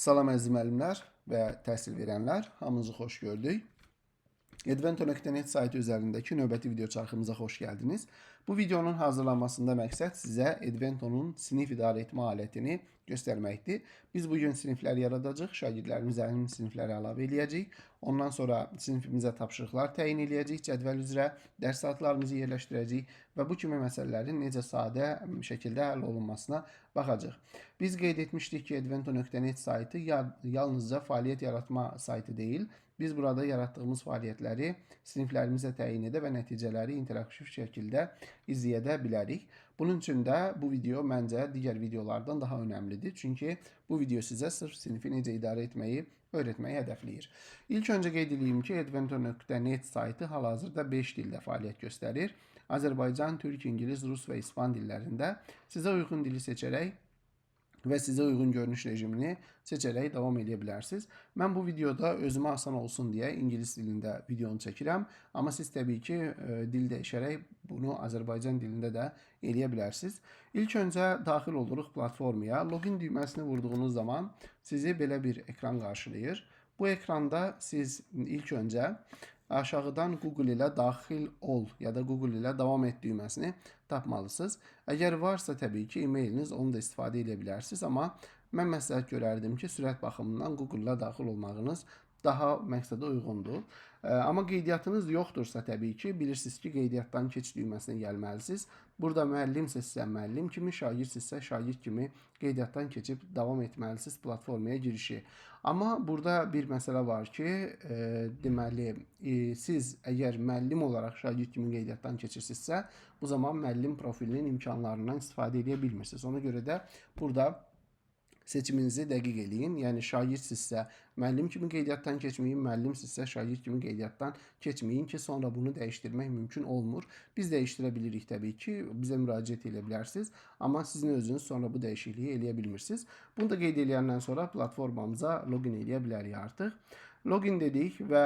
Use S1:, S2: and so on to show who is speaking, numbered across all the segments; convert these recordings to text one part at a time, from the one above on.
S1: Salam əziz müəllimlər və təhsil verənlər, hamınızı xoş gördük. Edvento.net saytı üzərindəki növbəti video çarxımıza xoş gəldiniz. Bu videonun hazırlanmasında məqsəd sizə Edvento'nun sinif idarə etmə alətini göstərməkdir. Biz bugün siniflər yaradacağıq, şagirdlərimizə həmin sinifləri əlavə eləyəcəyik. Ondan sonra sinifimizə tapşırıqlar təyin eləyəcəyik, cədvəl üzrə dərs saatlarımızı yerləşdirəcəyik və bu kimi məsələlərin necə sadə şəkildə həll olunmasına baxacağıq. Biz qeyd etmişdik ki, Edvento.net saytı yalnızca fəaliyyət yaratma saytı deyil. Biz burada yaratdığımız fəaliyyətləri siniflərimizə təyin edə və nəticələri interaktiv şəkildə izləyə bilərik. Bunun üçün də bu video məncə digər videolardan daha önəmlidir. Çünki bu video sizə sırf sinifi necə idarə etməyi öyrətməyi hədəfləyir. İlk öncə qeyd edeyim ki, Edvento.net saytı hal-hazırda 5 dildə fəaliyyət göstərir. Azərbaycan, türk, ingilis, rus və ispan dillərində. Sizə uyğun dili seçərək və sizə uyğun görünüş rejimini seçərək davam edə bilərsiniz. Mən bu videoda özümə asan olsun deyə ingilis dilində videonu çəkirəm. Amma siz təbii ki, dil dəyişərək bunu Azərbaycan dilində də eləyə bilərsiniz. İlk öncə daxil oluruq platformaya. Login düyməsini vurduğunuz zaman sizi belə bir ekran qarşılayır. Bu ekranda siz ilk öncə aşağıdan Google ilə daxil ol ya da Google ilə davam et düyməsini tapmalısınız. Əgər varsa təbii ki, e-mailiniz onu da istifadə edə bilərsiniz. Amma mən məsləhət görərdim ki, sürət baxımından Google ilə daxil olmağınız daha məqsədə uyğundur. Amma qeydiyyatınız yoxdursa təbii ki, bilirsiniz ki, qeydiyyatdan keç düyməsinə gəlməlisiniz. Burada müəllimsizsə müəllim kimi, şagirdsizsə şagird kimi qeydiyyatdan keçib davam etməlisiniz platformaya girişi. Amma burada bir məsələ var ki, deməli, siz əgər müəllim olaraq şagird kimi qeydiyyatdan keçirsinizsə, bu zaman müəllim profilinin imkanlarından istifadə edə bilmirsiniz. Ona görə də burada seçiminizi dəqiq eləyin. Yəni şagirdsizsə müəllim kimi qeydiyyatdan keçməyin, müəllimsizsə şagird kimi qeydiyyatdan keçməyin ki, sonra bunu dəyişdirmək mümkün olmur. Biz dəyişdirə bilirik təbii ki, bizə müraciət edə bilərsiniz, amma sizin özünüz sonra bu dəyişikliyi eləyə bilmirsiniz. Bunu da qeyd edəndən sonra platformamıza login eləyə bilərik artıq. Login dedik və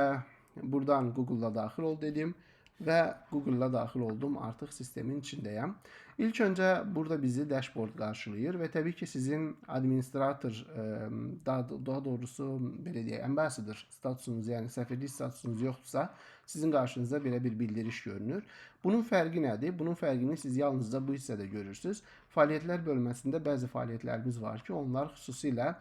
S1: buradan Google-la daxil ol dedim və Google-la daxil oldum, artıq sistemin içindəyəm. İlk öncə burada bizi dashboard qarşılayır və təbii ki, sizin administrator, daha doğrusu belə deyək, ambassador statusunuz, yəni səfirlik statusunuz yoxdursa, sizin qarşınızda belə bir bildiriş görünür. Bunun fərqi nədir? Bunun fərqini siz yalnızca bu hissədə görürsünüz. Fəaliyyətlər bölməsində bəzi fəaliyyətlərimiz var ki, onlar xüsusilə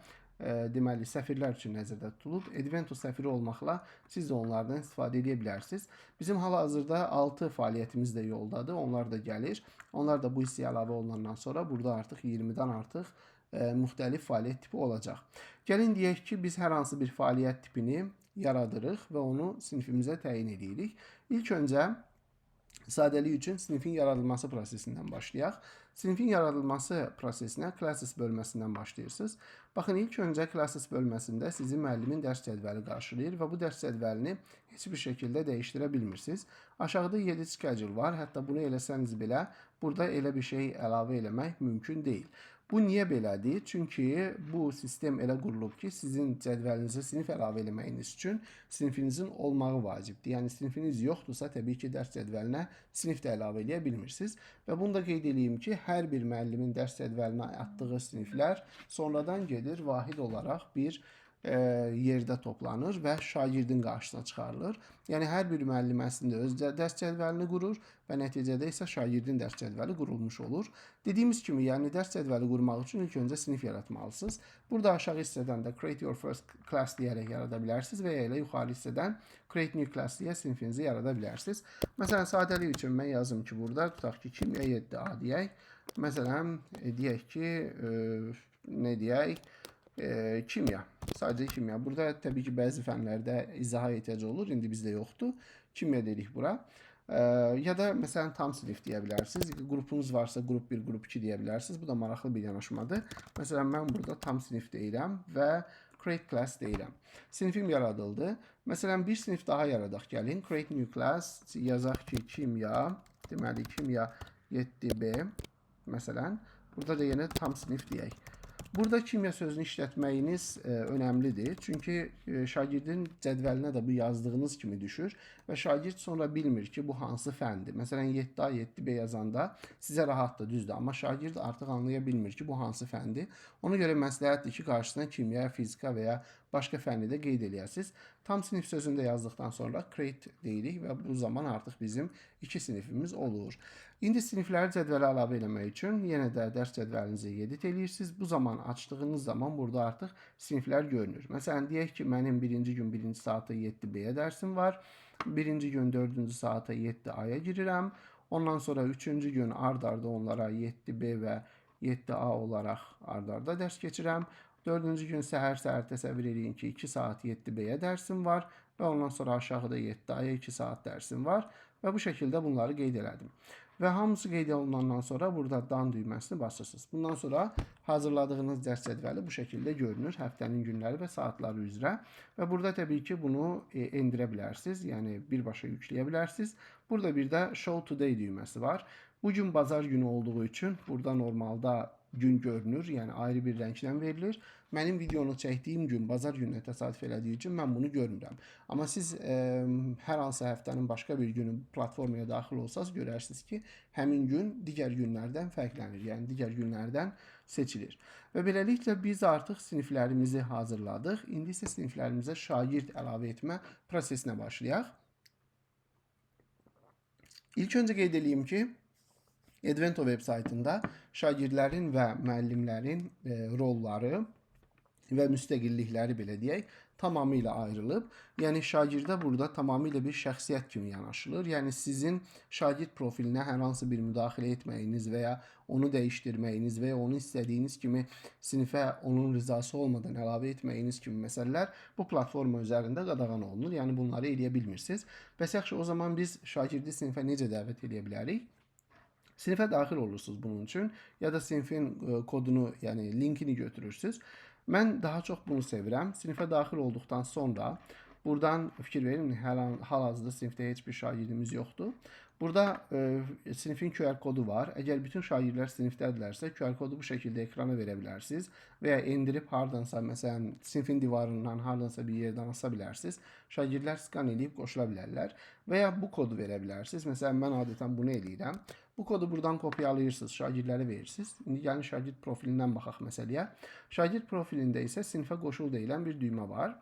S1: deməli, səfirlər üçün nəzərdə tutulub. Edvento səfiri olmaqla siz də onlardan istifadə edə bilərsiniz. Bizim hal-hazırda 6 fəaliyyətimiz də yoldadır. Onlar da gəlir. Onlar da bu hissəyə əlavə olunandan sonra burada artıq 20-dən artıq müxtəlif fəaliyyət tipi olacaq. Gəlin deyək ki, biz hər hansı bir fəaliyyət tipini yaradırıq və onu sinifimizə təyin edirik. İlk öncə sadəlik üçün sinifin yaradılması prosesindən başlayaq. Sinifin yaradılması prosesinə classes bölməsindən başlayırsınız. Baxın, ilk öncə classes bölməsində sizi müəllimin dərs cədvəli qarşılayır və bu dərs cədvəlini heç bir şəkildə dəyişdirə bilmirsiniz. Aşağıda 7 schedule var. Hətta bunu eləsəniz belə burada elə bir şey əlavə eləmək mümkün deyil. Bu niyə belədir? Çünki bu sistem elə qurulub ki, sizin cədvəlinizə sinif əlavə eləməyiniz üçün sinifinizin olmağı vacibdir. Yəni sinifiniz yoxdursa, təbii ki, dərs cədvəlinə sinif də əlavə eləyə bilmirsiniz. Və bunu da qeyd edeyim ki, hər bir müəllimin dərs cədvəlinə atdığı siniflər sonradan gedir vahid olaraq bir yerdə toplanır və şagirdin qarşısına çıxarılır. Yəni hər bir müəllim əslində öz dərs cədvəlini qurur və nəticədə isə şagirdin dərs cədvəli qurulmuş olur. Dediyimiz kimi, yəni dərs cədvəli qurmaq üçün ilk öncə sinif yaratmalısınız. Burada aşağı hissədən də create your first class deyərək yarada bilərsiniz və ya elə yuxarı hissədən create new class deyə sinifinizi yarada bilərsiniz. Məsələn, sadəlik üçün mən yazım ki, burada tutaq ki, kimya 7A deyək. Məsələn, deyək ki, nə deyək? Kimya. Sadəcə kimya. Burada təbii ki, bəzi fənlərdə izaha ehtiyac olur. İndi bizdə yoxdur. Kimya dedik bura. Ya da məsələn tam sinif deyə bilərsiniz. Qrupunuz varsa qrup 1, qrup 2 deyə bilərsiniz. Bu da maraqlı bir yanaşmadır. Məsələn, mən burada tam sinif deyirəm və create class deyirəm. Sinifim yaradıldı. Məsələn, bir sinif daha yaradaq. Gəlin. Create new class. Yazaq ki, kimya. Deməli, kimya 7B. Məsələn, burada da yenə tam sinif deyək. Burada kimya sözünü işlətməyiniz önəmlidir. Çünki şagirdin cədvəlinə də bu yazdığınız kimi düşür və şagird sonra bilmir ki, bu hansı fəndir. Məsələn, 7A, 7B yazanda sizə rahatdır, düzdür. Amma şagird artıq anlaya bilmir ki, bu hansı fəndir. Ona görə məsləhətdir ki, qarşısına kimya, fizika və ya başqa fənni də qeyd eləyəsiniz. Tam sinif sözünü də yazdıqdan sonra create deyirik və bu zaman artıq bizim 2 sinifimiz olur. İndi sinifləri cədvələ əlavə etmək üçün yenə də dərs cədvəlinizi edit edirsiniz. Bu zaman açdığınız zaman burada artıq siniflər görünür. Məsələn, deyək ki, mənim birinci gün 1-ci saata 7B-yə dərsim var. Birinci gün 4-cü saata 7A-ya girirəm. Ondan sonra 3-cü gün ard-arda onlara 7B və 7A olaraq ard-arda dərs keçirəm. 4-cü gün səhər təsəvvür edin ki, 2 saat 7B-yə dərsim var və ondan sonra aşağıda 7A-ya 2 saat dərsim var və bu şəkildə bunları qeyd elədim. Və hamısı qeyd olunandan sonra burada dan düyməsini basırsınız. Bundan sonra hazırladığınız dərs cədvəli bu şəkildə görünür, həftənin günləri və saatları üzrə. Və burada təbii ki, bunu endirə bilərsiniz, yəni birbaşa yükləyə bilərsiniz. Burada bir də Show Today düyməsi var. Bugün bazar günü olduğu üçün burada normalda gün görünür, yəni ayrı bir rənglə verilir. Mənim videonu çəkdiyim gün bazar gününə təsadüf elədiyi üçün mən bunu görmürəm. Amma siz hər hansı həftənin başqa bir günü platformaya daxil olsanız görərsiniz ki, həmin gün digər günlərdən fərqlənir, yəni digər günlərdən seçilir. Və beləliklə biz artıq siniflərimizi hazırladıq. İndi isə siniflərimizə şagird əlavə etmə prosesinə başlayaq. İlk öncə qeyd edeyim ki, Edvento web saytında şagirdlərin və müəllimlərin rolları və müstəqillikləri belə deyək, tamamilə ayrılıb. Yəni şagirdə burada tamamilə bir şəxsiyyət kimi yanaşılır. Yəni sizin şagird profilinə hər hansı bir müdaxilə etməyiniz və ya onu dəyişdirməyiniz və ya onu istədiyiniz kimi sinifə onun rızası olmadan əlavə etməyiniz kimi məsələlər bu platforma üzərində qadağan olunur. Yəni bunları eləyə bilmirsiniz. Bəs yaxşı, o zaman biz şagirdi sinifə necə dəvət edə bilərik? Sinifə daxil olursunuz bunun üçün ya da sinifin kodunu, yəni linkini götürürsünüz. Mən daha çox bunu sevirəm. Sinifə daxil olduqdan sonra buradan fikir verin, hal-hazırda sinifdə heç bir şagirdimiz yoxdur. Burada sinifin QR kodu var. Əgər bütün şagirdlər sinifdədirlərsə, QR kodu bu şəkildə ekrana verə bilərsiniz və ya endirib hardansa, məsələn, sinifin divarından hardansa bir yerdən asa bilərsiniz. Şagirdlər skan edib qoşula bilərlər və ya bu kodu verə bilərsiniz. Məsələn, mən adətən bunu eləyirəm. Bu kodu buradan kopyalayırsınız, şagirdlərə verirsiniz. İndi gəlin şagird profilindən baxaq məsələyə. Şagird profilində isə sinifə qoşul deyilən bir düymə var.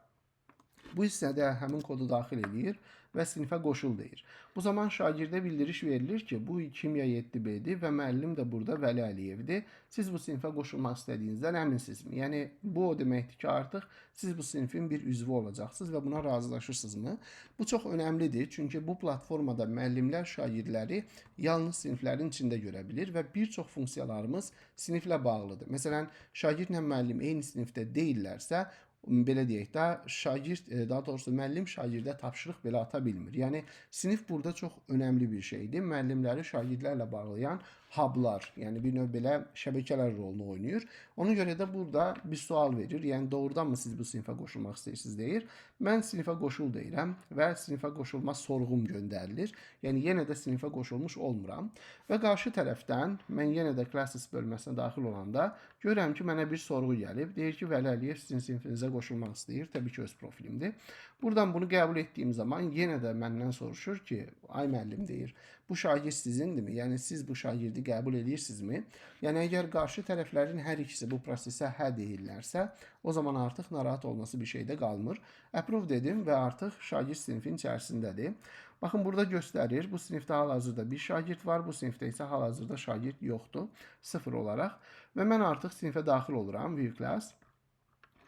S1: Bu hissədə həmin kodu daxil edir və sinifə qoşul deyir. Bu zaman şagirdə bildiriş verilir ki, bu kimya 7B-dir və müəllim də burada Vəli Əliyevdir. Siz bu sinifə qoşulmaq istədiyinizdən əminsinizmi? Yəni, bu o deməkdir ki, artıq siz bu sinifin bir üzvü olacaqsınız və buna razılaşırsınızmı? Bu çox önəmlidir, çünki bu platformada müəllimlər şagirdləri yalnız siniflərin içində görə bilir və bir çox funksiyalarımız siniflə bağlıdır. Məsələn, şagirdlə müəllim eyni sinifdə deyillərsə, belə deyək də, şagird, daha doğrusu müəllim şagirdə tapşırıq belə ata bilmir. Yəni, sinif burada çox önəmli bir şeydir. Müəllimləri şagirdlərlə bağlayan hublar, yəni bir növ belə şəbəkələr rolunu oynayır. Ona görə də burada bir sual verir. Yəni, doğrudanmı siz bu sinifə qoşulmaq istəyirsiniz deyir. Mən sinifə qoşul deyirəm və sinifə qoşulma sorğum göndərilir. Yəni, yenə də sinifə qoşulmuş olmuram. Və qarşı tərəfdən mən yenə də classes bölməsinə daxil olanda görürəm ki, mənə bir sorğu gəlib. Deyir ki, Vəli Əliyev sizin sinifinizə qoşulmaq istəyir. Təbii ki, öz profilimdir. Buradan bunu qəbul etdiyim zaman yenə də məndən soruşur ki, ay müəllim deyir, bu şagird sizindirmi? Yəni, siz bu şagirdi qəbul edirsinizmi? Yəni, əgər qarşı tərəflərin hər ikisi bu prosesə hə deyirlərsə, o zaman artıq narahat olması bir şeydə qalmır. Approve dedim və artıq şagird sinifin içərisindədir. Baxın, burada göstərir, bu sinifdə hal-hazırda bir şagird var, bu sinifdə isə hal-hazırda şagird yoxdur, 0 olaraq. Və mən artıq sinifə daxil oluram, View Class.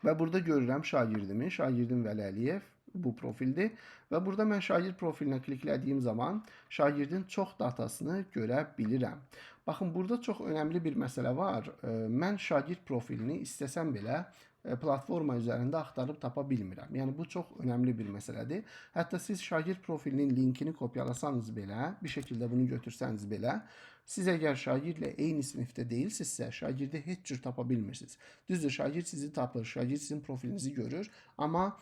S1: Və burada görürəm şagirdimi, şagirdim Vəli Əliyev, bu profildir. Və burada mən şagird profilinə kliklədiyim zaman şagirdin çox datasını görə bilirəm. Baxın, burada çox önəmli bir məsələ var. Mən şagird profilini istəsəm belə platforma üzərində axtarıb tapa bilmirəm. Yəni, bu çox önəmli bir məsələdir. Hətta siz şagird profilinin linkini kopyalasanız belə, bir şəkildə bunu götürsəniz belə, siz əgər şagirdlə eyni sinifdə deyilsinizsə, şagirdi heç cür tapa bilmirsiniz. Düzdür, şagird sizi tapır, şagird sizin profilinizi görür, amma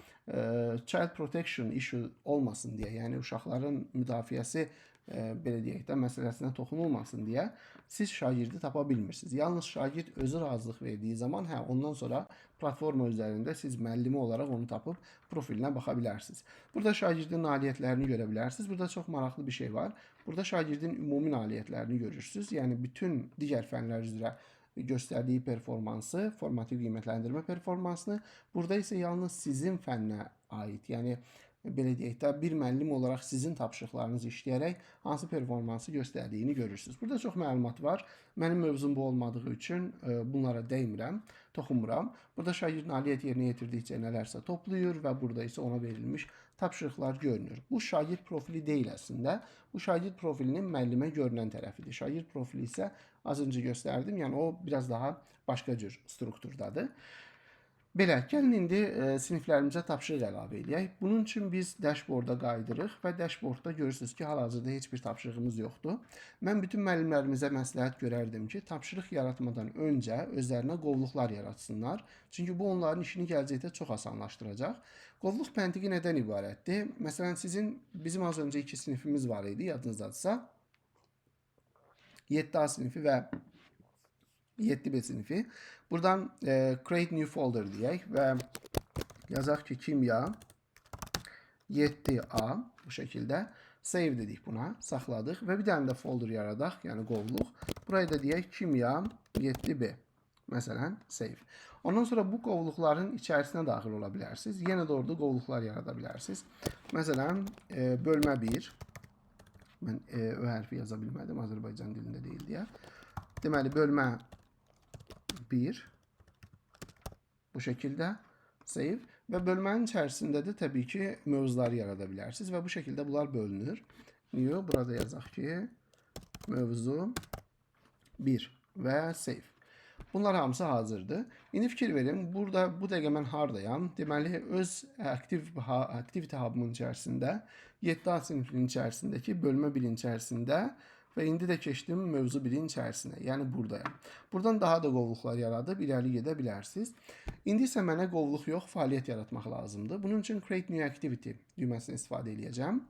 S1: child protection issue olmasın deyə, yəni uşaqların müdafiəsi belə deyək də, məsələsinə toxunulmasın deyə siz şagirdi tapa bilmirsiniz. Yalnız şagird özü razılıq verdiyi zaman, ondan sonra platforma üzərində siz müəllimi olaraq onu tapıb profilinə baxa bilərsiniz. Burada şagirdin nailiyyətlərini görə bilərsiniz. Burada çox maraqlı bir şey var. Burada şagirdin ümumi nailiyyətlərini görürsünüz. Yəni bütün digər fənlər üzrə göstərdiyi performansı, formativ qiymətləndirmə performansını, burada isə yalnız sizin fənnə aid, yəni belə deyək də, bir müəllim olaraq sizin tapşırıqlarınızı işləyərək hansı performansı göstərdiyini görürsünüz. Burada çox məlumat var. Mənim mövzum bu olmadığı üçün bunlara dəymirəm, toxunmuram. Burada şagird nailiyyət yerinə yetirdikcə nələrsə toplayır və burada isə ona verilmiş tapşırıqlar görünür. Bu şagird profili deyil əslində. Bu şagird profilinin müəllimə görünən tərəfidir. Şagird profili isə az öncə göstərdim. Yəni o biraz daha başqa cür strukturdadır. Belə, gəlin indi siniflərimizə tapşırıq əlavə edək. Bunun üçün biz dashboarda qaydırıq və dashboardda görürsünüz ki, hal-hazırda heç bir tapşırığımız yoxdur. Mən bütün müəllimlərimizə məsləhət görərdim ki, tapşırıq yaratmadan öncə özlərinə qovluqlar yaratsınlar. Çünki bu onların işini gələcəkdə çox asanlaşdıracaq. Qovluq pəntiqi nədən ibarətdir? Məsələn, bizim az öncə 2 sinifimiz var idi, yadınızdadırsa. 7A sinifi və 7B sinifi. Buradan create new folder deyək və yazaq ki, kimya 7A bu şəkildə save dedik buna, saxladıq və bir dənə də folder yaradaq, yəni qovluq. Buraya da deyək kimya 7B. Məsələn, save. Ondan sonra bu qovluqların içərisinə daxil ola bilərsiniz. Yenə də orada qovluqlar yarada bilərsiniz. Məsələn, bölmə 1. Mən Ö hərfi yaza bilmədim, Azərbaycan dilində deyil deyə. Deməli, bölmə 1 bu şəkildə save və bölmənin içərisində də təbii ki, mövzuları yarada bilərsiniz və bu şəkildə bunlar bölünür. New, burada yazaq ki, mövzu 1 və save. Bunlar hamısı hazırdır. İndi fikir verin, burada bu dəqiqə mən hardayam? Deməli, öz Activity Hub-ın içərisində 7A sinifinin içərisindəki bölmə 1-in içərisində və indi də keçdim mövzu 1-in içərisinə, yəni buradayam. Buradan daha da qovluqlar yaradıb irəli gedə bilərsiniz. İndi isə mənə qovluq yox, fəaliyyət yaratmaq lazımdır. Bunun üçün Create New Activity düyməsini istifadə edəcəm.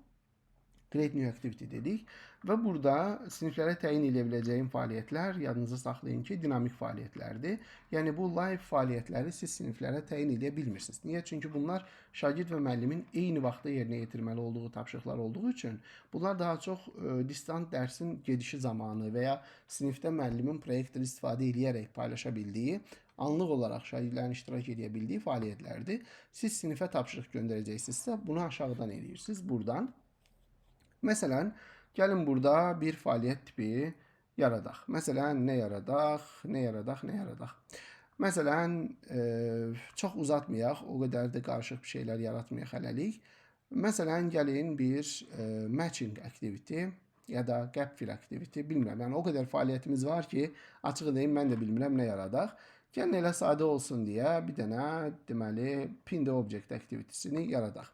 S1: Create New Activity dedik və burada siniflərə təyin edə biləcəyim fəaliyyətlər, yadınızda saxlayın ki, dinamik fəaliyyətlərdir. Yəni bu live fəaliyyətləri siz siniflərə təyin edə bilmirsiniz. Niyə? Çünki bunlar şagird və müəllimin eyni vaxtda yerinə yetirməli olduğu tapşırıqlar olduğu üçün bunlar daha çox distant dərsin gedişi zamanı və ya sinifdə müəllimin proyektor istifadə edərək paylaşa bildiyi, anlıq olaraq şagirdlərin iştirak edə bildiyi fəaliyyətlərdir. Siz sinifə tapşırıq göndərəcəksinizsə, bunu aşağıdan edirsiniz, buradan. Məsələn, gəlin burada bir fəaliyyət tipi yaradaq. Məsələn, nə yaradaq? Məsələn, çox uzatmayaq, o qədər də qarışıq bir şeylər yaratmayaq hələlik. Məsələn, gəlin bir matching activity ya da gap fill activity, bilmirəm. Yəni, o qədər fəaliyyətimiz var ki, açıq deyim, mən də bilmirəm nə yaradaq. Gəlin elə sadə olsun deyə bir dənə, deməli, pin the object activity-sini yaradaq.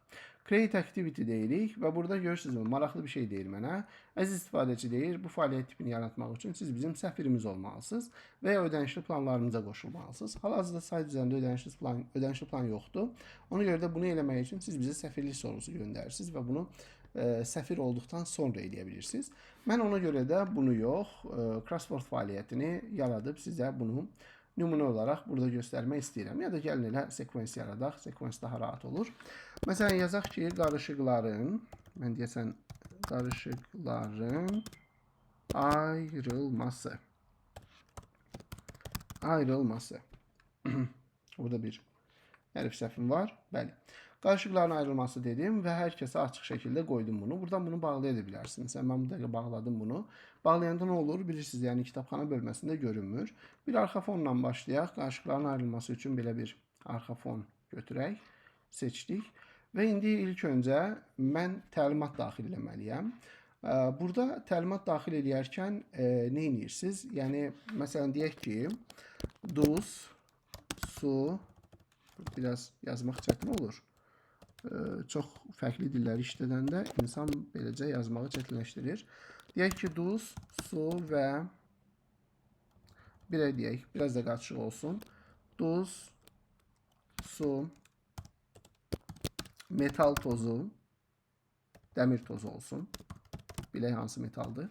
S1: Create activity deyirik və burada görürsünüz, maraqlı bir şey deyir mənə. Əziz istifadəçi deyir, bu fəaliyyət tipini yaratmaq üçün siz bizim səfirimiz olmalısınız və ya ödənişli planlarımıza qoşulmalısınız. Hal-hazırda sayt üzərində ödənişli plan yoxdur. Ona görə də bunu eləmək üçün siz bizə səfirlik sorusu göndərirsiniz və bunu səfir olduqdan sonra eləyə bilirsiniz. Mən ona görə də bunu yox, crossword fəaliyyətini yaradıb sizə bunu nümunə olaraq burada göstərmək istəyirəm. Ya da gəlin elə sekvens yaradaq, sekvens daha rahat olur. Məsələn, yazaq ki, qarışıqların, mən deyəsən, qarışıqların ayrılması. Burada bir hərf səhvim var. Bəli. Qarışıqların ayrılması dedim və hər kəsə açıq şəkildə qoydum bunu. Buradan bunu bağlaya da bilərsiniz. Mən bu dəqiqə bağladım bunu. Bağlayanda nə olur? Bilirsiniz, yəni kitabxana bölməsində görünmür. Bir arxa fonla başlayaq. Qarışıqların ayrılması üçün belə bir arxa fon götürək. Seçdik. Və indi ilk öncə mən təlimat daxil eləməliyəm. Burada təlimat daxil edərkən nə edirsiniz? Yəni, məsələn, deyək ki, duz, su, biraz yazmaq çətin olur. Çox fərqli dilləri işlədəndə insan beləcə yazmağı çətinləşdirir. Deyək ki, duz, su və birə deyək, biraz da qaçıq olsun. Duz, su, metal tozu, dəmir tozu olsun. Bilək hansı metaldır.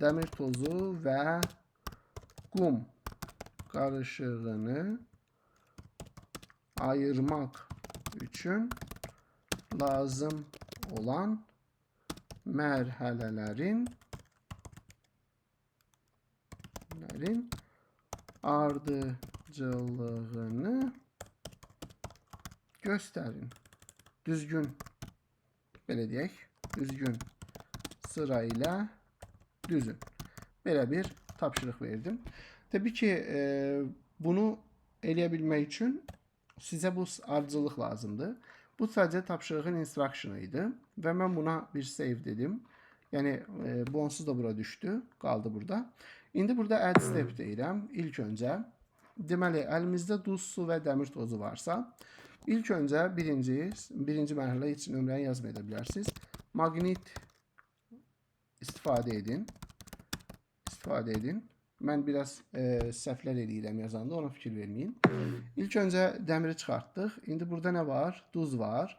S1: Dəmir tozu və qum qarışığını ayırmaq üçün lazım olan mərhələlərin ardıcıllığını göstərin. Düzgün, belə deyək, düzgün sıra ilə düzün. Belə bir tapşırıq verdim. Təbii ki, bunu eləyə bilmək üçün sizə bu ardıcıllıq lazımdır. Bu sadəcə tapşırığın instructionu idi və mən buna bir save dedim. Yəni, bu onsuz da bura düşdü, qaldı burada. İndi burada add step deyirəm. İlk öncə, deməli, əlimizdə duz, su və dəmir tozu varsa, ilk öncə birinci mərhələ üçün nömrəni yazmaya da bilərsiniz. Maqnit istifadə edin. Mən biraz səhvlər eləyirəm yazanda, ona fikir verməyin. İlk öncə dəmiri çıxartdıq. İndi burada nə var? Duz var.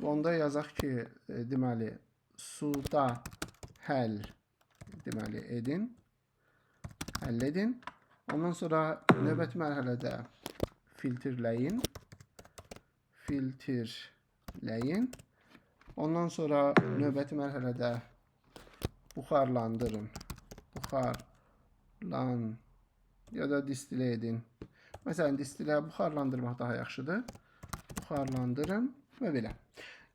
S1: Onda yazaq ki, deməli, suda həll edin. Ondan sonra növbəti mərhələdə filtrləyin. Ondan sonra növbəti mərhələdə buxarlandırın. Ya da distilə edin. Məsələn, buxarlandırmaq daha yaxşıdır. Buxarlandırın və belə.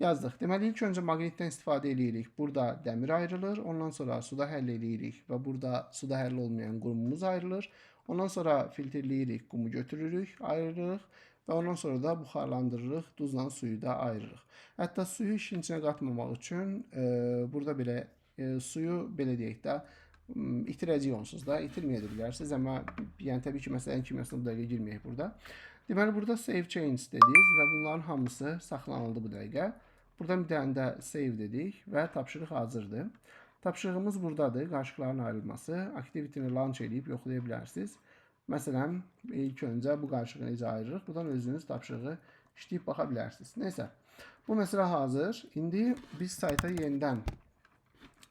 S1: Yazdıq. Deməli, ilk öncə maqnitdən istifadə edirik. Burada dəmir ayrılır. Ondan sonra suda həll edirik və burada suda həll olmayan qumumuz ayrılır. Ondan sonra filtrləyirik, qumu götürürük, ayırırıq və ondan sonra da buxarlandırırıq, duzla suyu da ayırırıq. Hətta suyu işin içinə qatmamaq üçün burada belə suyu belə deyək də itirəcəyik onsuz da, itirməyə də bilərsiniz. Amma yəni təbii ki, məsələnin kimyasına bu dəqiqə girməyək burada. Deməli, burada save change dedik və bunların hamısı saxlanıldı bu dəqiqə. Buradan bir dənə də save dedik və tapşırıq hazırdır. Tapşırığımız buradadır, qarışıqların ayrılması. Activity-ni launch edib yoxlaya bilərsiniz. Məsələn, ilk öncə bu qarışığı necə ayırırıq. Buradan özünüz tapşırığı işləyib baxa bilərsiniz. Neysə, bu məsələ hazır. İndi biz sayta yenidən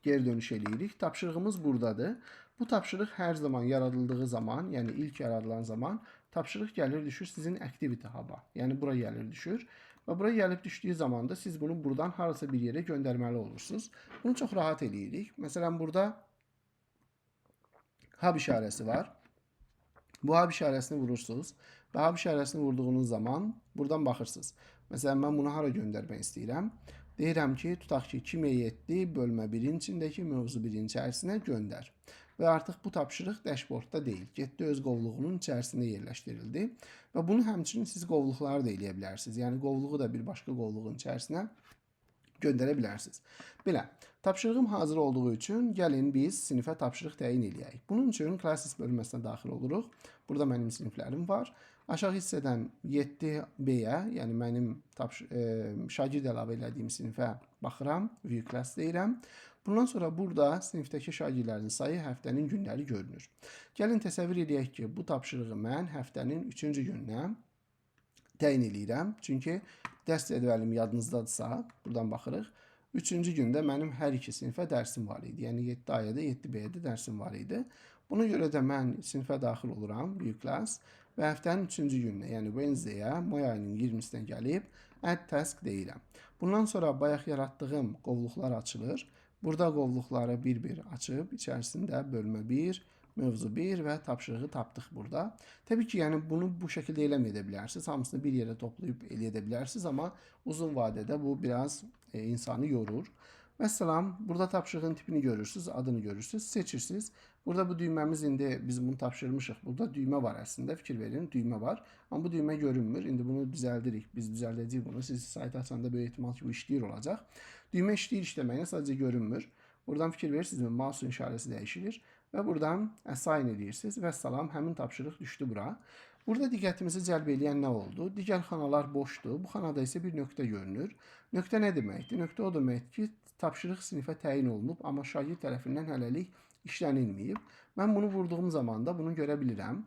S1: geri dönüş eləyirik. Tapşırığımız buradadır. Bu tapşırıq hər zaman yaradıldığı zaman, yəni ilk yaradılan zaman tapşırıq gəlir düşür sizin activity hub'a. Yəni bura gəlir düşür. Və bura gəlib düşdüyü zaman da siz bunu buradan harasa bir yerə göndərməli olursunuz. Bunu çox rahat eləyirik. Məsələn, burada hub işarəsi var. Bu hub işarəsini vurursunuz. Və hub işarəsini vurduğunuz zaman buradan baxırsınız. Məsələn, mən bunu hara göndərmək istəyirəm? Deyirəm ki, tutaq ki, 2/7 bölmə 1-in içindəki mövzu 1-in içərisinə göndər. Və artıq bu tapşırıq dashboardda deyil. Getdi öz qovluğunun içərisində yerləşdirildi. Və bunu həmçinin siz qovluqları da eləyə bilərsiniz. Yəni qovluğu da bir başqa qovluğun içərisinə göndərə bilərsiniz. Belə, tapşırığım hazır olduğu üçün gəlin biz sinifə tapşırıq təyin eləyək. Bunun üçün classes bölməsinə daxil oluruq. Burada mənim siniflərim var. Aşağı hissədən 7B-yə, yəni mənim şagird əlavə elədiyim sinifə baxıram, view class deyirəm. Bundan sonra burada sinifdəki şagirdlərin sayı, həftənin günləri görünür. Gəlin təsəvvür edək ki, bu tapşırığı mən həftənin 3-cü gününə təyin eləyirəm. Çünki dərs cədvəlim yadınızdadırsa, buradan baxırıq. 3-cü gündə mənim hər iki sinifə dərsim var idi. Yəni 7A-ya da 7B-yə də dərsim var idi. Buna görə də mən sinifə daxil oluram, view class. Və həftənin 3-cü gününə, yəni Wednesday-yə, may ayının 20-sinə gəlib add task deyirəm. Bundan sonra bayaq yaratdığım qovluqlar açılır. Burada qovluqları bir-bir açıb, içərisində bölmə 1, mövzu 1 və tapşırığı tapdıq burada. Təbii ki, yəni bunu bu şəkildə eləməyə də bilərsiniz. Hamısını bir yerə toplayıb eləyə də bilərsiniz, amma uzun vadədə bu biraz insanı yorur. Vəssalam, burada tapşırığın tipini görürsünüz, adını görürsünüz, seçirsiniz. Burada bu düyməmiz indi biz bunu tapşırmışıq. Burada düymə var əslində, fikir verin, düymə var. Amma bu düymə görünmür. İndi bunu düzəldirik, biz düzəldəcəyik bunu. Siz sayt açanda böyük ehtimal ki, bu işləyir olacaq. Düymə işləyir işləməyinə sadəcə görünmür. Buradan fikir verirsinizmi, mouse'un işarəsi dəyişilir və buradan assign edirsiniz. Vəssalam, həmin tapşırıq düşdü bura. Burada diqqətimizi cəlb edən nə oldu? Digər xanalar boşdur. Bu xanada isə bir nöqtə görünür. Nöqtə nə deməkdir? Nöqtə o deməkdir ki, tapşırıq sinifə təyin olunub, amma şagird tərəfindən hələlik işlənilməyib. Mən bunu vurduğum zaman da bunu görə bilirəm.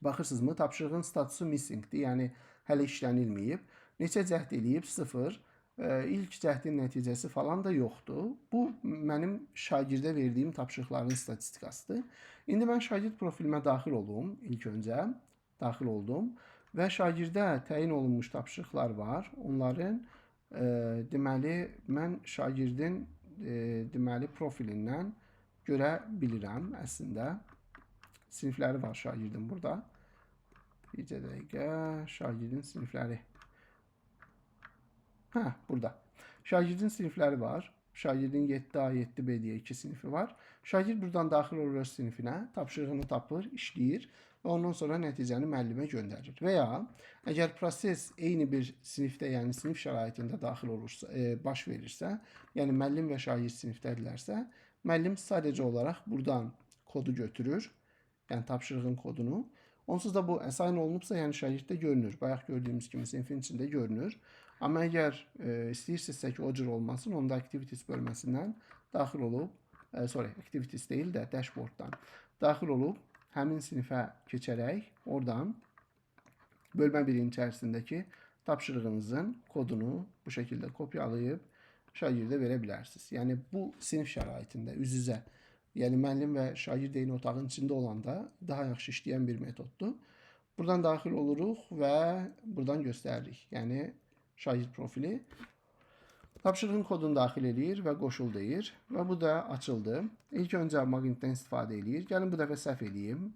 S1: Baxırsınızmı? Tapşırığın statusu missingdir, yəni hələ işlənilməyib. Neçə cəhd eləyib? 0. İlk cəhdin nəticəsi falan da yoxdur. Bu mənim şagirdə verdiyim tapşırıqların statistikasıdır. İndi mən şagird profilimə daxil olum ilk öncə. Daxil oldum və şagirdə təyin olunmuş tapşırıqlar var. Onların deməli mən şagirdin deməli profilindən görə bilirəm əslində. Sinifləri var şagirdin burada. Bircə dəqiqə, şagirdin sinifləri. Burada. Şagirdin sinifləri var. Şagirdin 7A, 7B diye 2 sinifi var. Şagird buradan daxil olur öz sinifinə, tapşırığını tapır, işləyir və ondan sonra nəticəni müəllimə göndərir. Və ya əgər proses eyni bir sinifdə, yəni sinif şəraitində daxil olursa, baş verirsə, yəni müəllim və şagird sinifdədirlərsə, müəllim sadəcə olaraq buradan kodu götürür, yəni tapşırığın kodunu. Onsuz da bu assign olunubsa, yəni şagirddə görünür. Bayaq gördüyümüz kimi sinifin içində görünür. Amma əgər istəyirsinizsə ki, o cür olmasın, onda activities bölməsindən daxil olub, activities deyil də dashboarddan daxil olub, həmin sinifə keçərək oradan bölmə birinin içərisindəki tapşırığınızın kodunu bu şəkildə kopyalayıb şagirdə verə bilərsiniz. Yəni bu sinif şəraitində üz-üzə, yəni müəllim və şagird eyni otağın içində olanda daha yaxşı işləyən bir metoddur. Buradan daxil oluruq və buradan göstəririk. Yəni şagird profili. Tapşırığın kodunu daxil edir və qoşul deyir və bu da açıldı. İlk öncə maqnitdən istifadə edir. Gəlin bu dəfə səhv edeyim.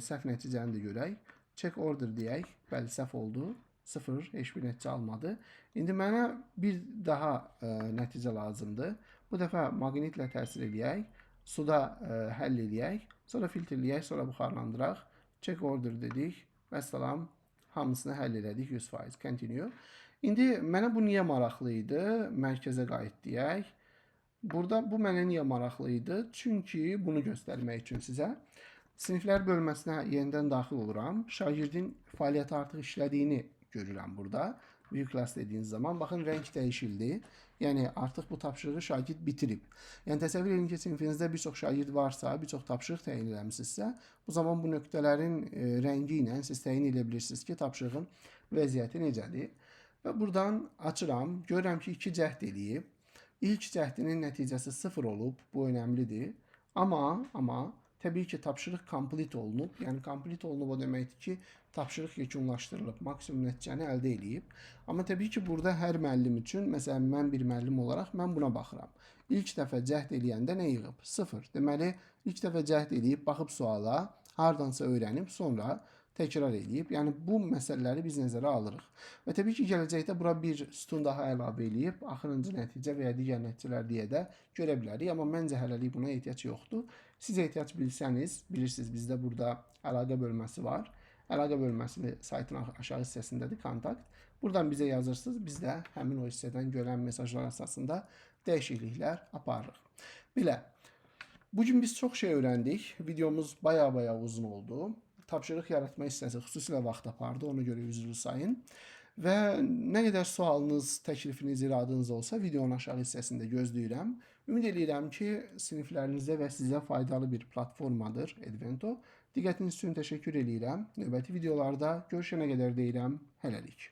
S1: Səhv nəticəni də görək. Check order deyək. Bəli, səhv oldu. 0, heç bir nəticə almadı. İndi mənə bir daha nəticə lazımdır. Bu dəfə maqnitlə təsir eləyək. Suda həll eləyək. Sonra filtrləyək, sonra buxarlandıraq. Check order dedik. Vəssalam. Hamısını həll elədik 100%. Continue. İndi mənə bu niyə maraqlı idi? Mərkəzə qayıt deyək. Burada bu mənə niyə maraqlı idi? Çünki bunu göstərmək üçün sizə siniflər bölməsinə yenidən daxil oluram. Şagirdin fəaliyyəti artıq işlədiyini görürəm burada. View class dediğiniz zaman baxın renk dəyişildi. Yəni artıq bu tapşırığı şagird bitirib. Yəni təsəvvür edin ki, sinifinizdə bir çox şagird varsa, bir çox tapşırıq təyin eləmisinizsə, bu zaman bu nöqtələrin rəngi ilə siz təyin edə bilirsiniz ki, tapşırığın vəziyyəti necədir. Və buradan açıram, görürəm ki, 2 cəhd eləyib. İlk cəhdinin nəticəsi 0 olub, bu önəmlidir. Amma təbii ki, tapşırıq complete olunub. Yəni complete olunub o deməkdir ki, tapşırıq yekunlaşdırılıb, maksimum nəticəni əldə eləyib. Amma təbii ki, burada hər müəllim üçün, məsələn, mən bir müəllim olaraq mən buna baxıram. İlk dəfə cəhd eləyəndə nə yığıb? 0. Deməli, ilk dəfə cəhd eləyib, baxıb suala, hardansa öyrənib, sonra təkrar edib. Yəni bu məsələləri biz nəzərə alırıq. Və təbii ki, gələcəkdə bura bir sütun daha əlavə edib, axırıncı nəticə və ya digər nəticələr deyə də görə bilərik. Amma məncə hələlik buna ehtiyac yoxdur. Siz ehtiyac bilsəniz, bilirsiniz bizdə burada əlaqə bölməsi var. Əlaqə bölməsini saytın aşağı hissəsindədir, kontakt. Buradan bizə yazırsınız, biz də həmin o hissədən gələn mesajlar əsasında dəyişikliklər aparırıq. Belə, bugün biz çox şey öyrəndik. Videomuz baya uzun oldu. Tapşırıq yaratma hissəsi xüsusilə vaxt apardı, ona görə üzrlü sayın. Və nə qədər sualınız, təklifiniz, iradınız olsa videonun aşağı hissəsində gözləyirəm. Ümid edirəm ki, siniflərinizdə və sizə faydalı bir platformadır Edvento. Diqqətiniz üçün təşəkkür edirəm. Növbəti videolarda görüşənə qədər deyirəm, hələlik.